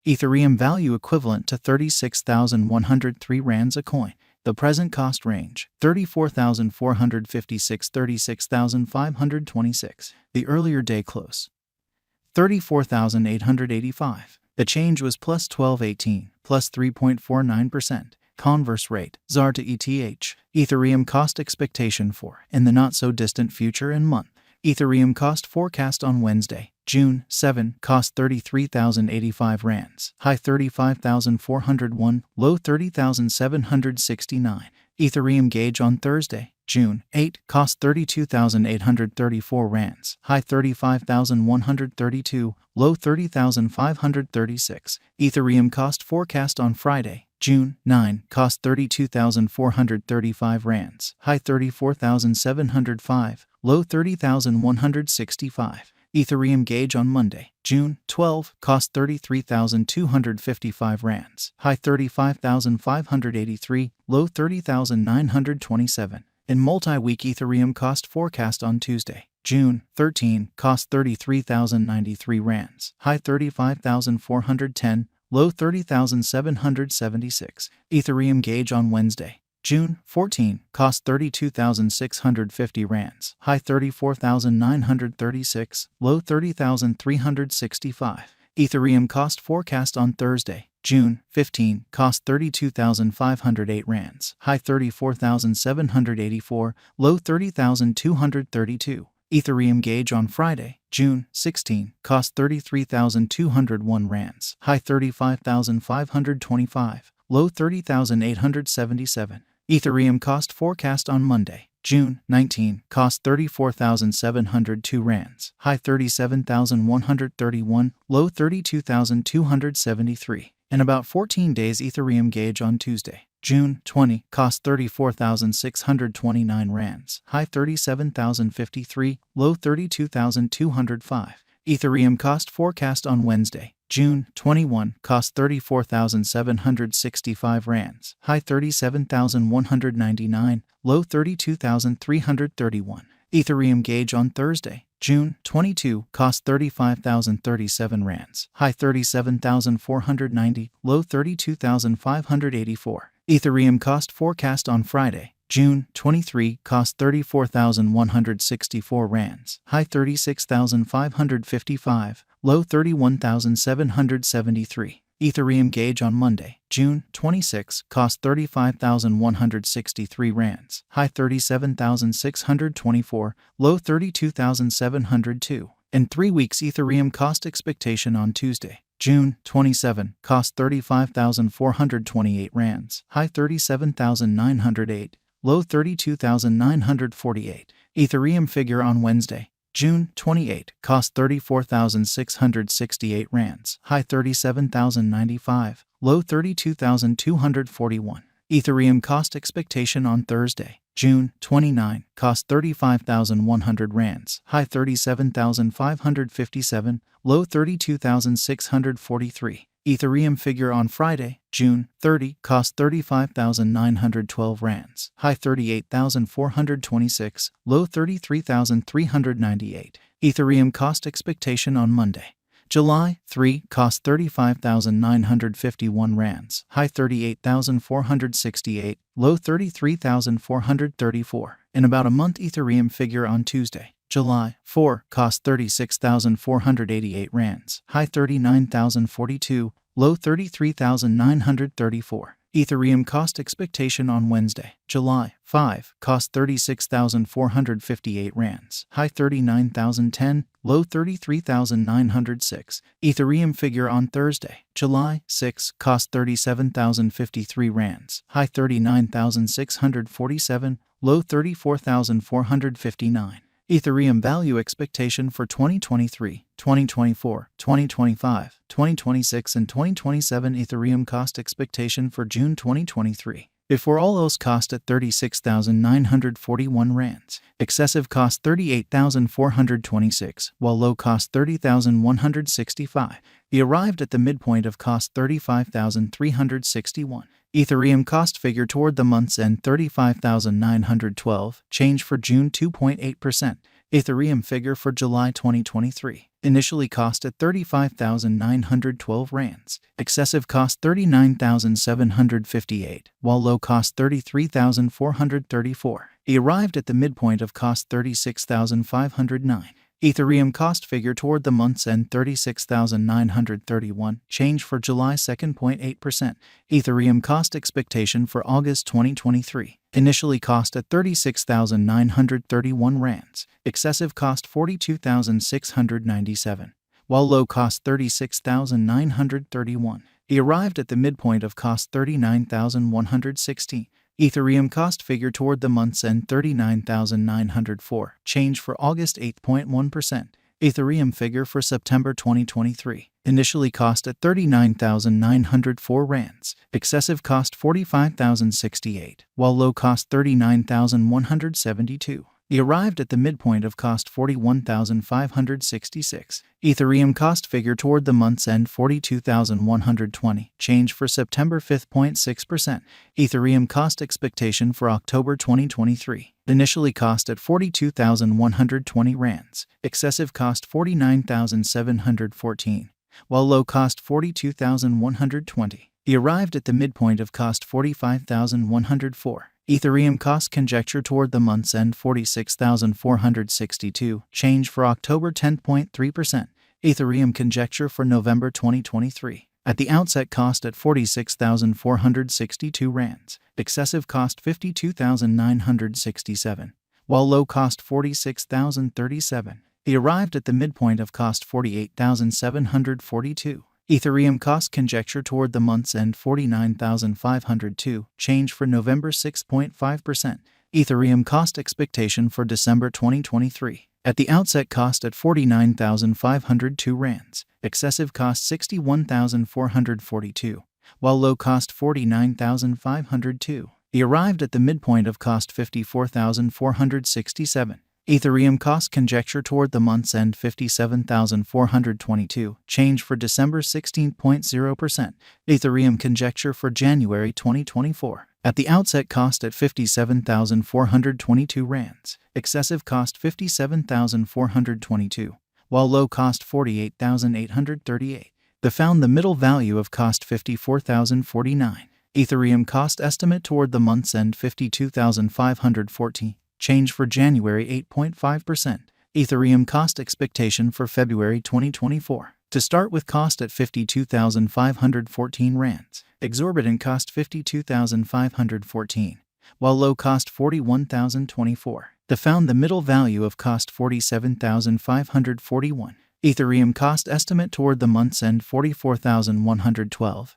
Ethereum value equivalent to 36,103 rands a coin. The present cost range, 34,456 to 36,526. The earlier day close, 34,885. The change was plus 1218, plus 3.49%. Converse rate, ZAR to ETH. Ethereum cost expectation for, in the not-so-distant future and month. Ethereum cost forecast on Wednesday, June 7, cost 33,085 rands, high 35,401, low 30,769. Ethereum gauge on Thursday, June 8, cost 32,834 rands, high 35,132, low 30,536. Ethereum cost forecast on Friday, June 9, cost 32,435 rands, high 34,705, low 30,165. Ethereum gauge on Monday, June 12, cost 33,255 rands, high 35,583, low 30,927. In multi-week Ethereum cost forecast on Tuesday, June 13, cost 33,093 rands, high 35,410, low 30,776. Ethereum gauge on Wednesday, June 14, cost 32,650 rands, high 34,936, low 30,365. Ethereum cost forecast on Thursday, June 15, cost 32,508 rands, high 34,784, low 30,232. Ethereum gauge on Friday, June 16, cost 33,201 rands, high 35,525, low 30,877. Ethereum cost forecast on Monday, June 19, cost 34,702 rands, high 37,131, low 32,273. In about 14 days Ethereum gauge on Tuesday, June 20, cost 34,629 rands, high 37,053, low 32,205. Ethereum cost forecast on Wednesday, June 21, cost 34,765 rands, high 37,199, low 32,331. Ethereum gauge on Thursday, June 22, cost 35,037 rands, high 37,490, low 32,584. Ethereum cost forecast on Friday, June 23, cost 34,164 rands, high 36,555, low 31,773. Ethereum gauge on Monday, June 26, cost 35,163 rands, high 37,624, low 32,702. In 3 weeks Ethereum cost expectation on Tuesday, June 27, cost 35,428 rands, high 37,908, low 32,948. Ethereum figure on Wednesday, June 28, cost 34,668 rands, high 37,095, low 32,241. Ethereum cost expectation on Thursday, June 29, cost 35,100 rands, high 37,557, low 32,643. Ethereum figure on Friday, June 30, cost 35,912 rands, high 38,426, low 33,398. Ethereum cost expectation on Monday, July 3, cost 35,951 rands, high 38,468, low 33,434. In about a month Ethereum figure on Tuesday, July 4, cost 36,488 rands, high 39,042, low 33,934. Ethereum cost expectation on Wednesday, July 5, cost 36,458 rands, high 39,010, low 33,906. Ethereum figure on Thursday, July 6, cost 37,053 rands, high 39,647, low 34,459. Ethereum value expectation for 2023, 2024, 2025, 2026, and 2027. Ethereum cost expectation for June 2023. Before all else cost at 36,941 rands. Excessive cost 38,426, while low cost 30,165. He arrived at the midpoint of cost 35,361. Ethereum cost figure toward the month's end 35,912, change for June 2.8%. Ethereum figure for July 2023. Initially cost at 35,912 rands. Excessive cost 39,758, while low cost 33,434. He arrived at the midpoint of cost 36,509. Ethereum cost figure toward the month's end 36,931, change for July 2nd 0.8%. Ethereum cost expectation for August 2023. Initially cost at 36,931 rands. Excessive cost 42,697, while low cost 36,931. He arrived at the midpoint of cost 39,116. Ethereum cost figure toward the month's end 39,904, change for August 8.1%. Ethereum figure for September 2023. Initially cost at 39,904 rands. Excessive cost 45,068, while low cost 39,172. He arrived at the midpoint of cost 41,566. Ethereum cost figure toward the month's end 42,120, change for September 5.6%. Ethereum cost expectation for October 2023. Initially cost at 42,120 rands. Excessive cost 49,714, while low cost 42,120. He arrived at the midpoint of cost 45,104. Ethereum cost conjecture toward the month's end 46,462, change for October 10.3%. Ethereum conjecture for November 2023. At the outset cost at 46,462 rands. Excessive cost 52,967, while low cost 46,037. He arrived at the midpoint of cost 48,742. Ethereum cost conjecture toward the month's end 49,502, change for November 6.5%. Ethereum cost expectation for December 2023. At the outset cost at 49,502 rands. Excessive cost 61,442, while low cost 49,502. He arrived at the midpoint of cost 54,467. Ethereum cost conjecture toward the month's end 57,422, change for December 16.0%. Ethereum conjecture for January 2024. At the outset cost at 57,422 rands. Excessive cost 57,422, while low cost 48,838. Found the middle value of cost 54,049. Ethereum cost estimate toward the month's end 52,514. Change for January 8.5%. Ethereum cost expectation for February 2024. To start with cost at 52,514 rands. Exorbitant cost 52,514, while low cost 41,024. Found the middle value of cost 47,541. Ethereum cost estimate toward the month's end 44,112.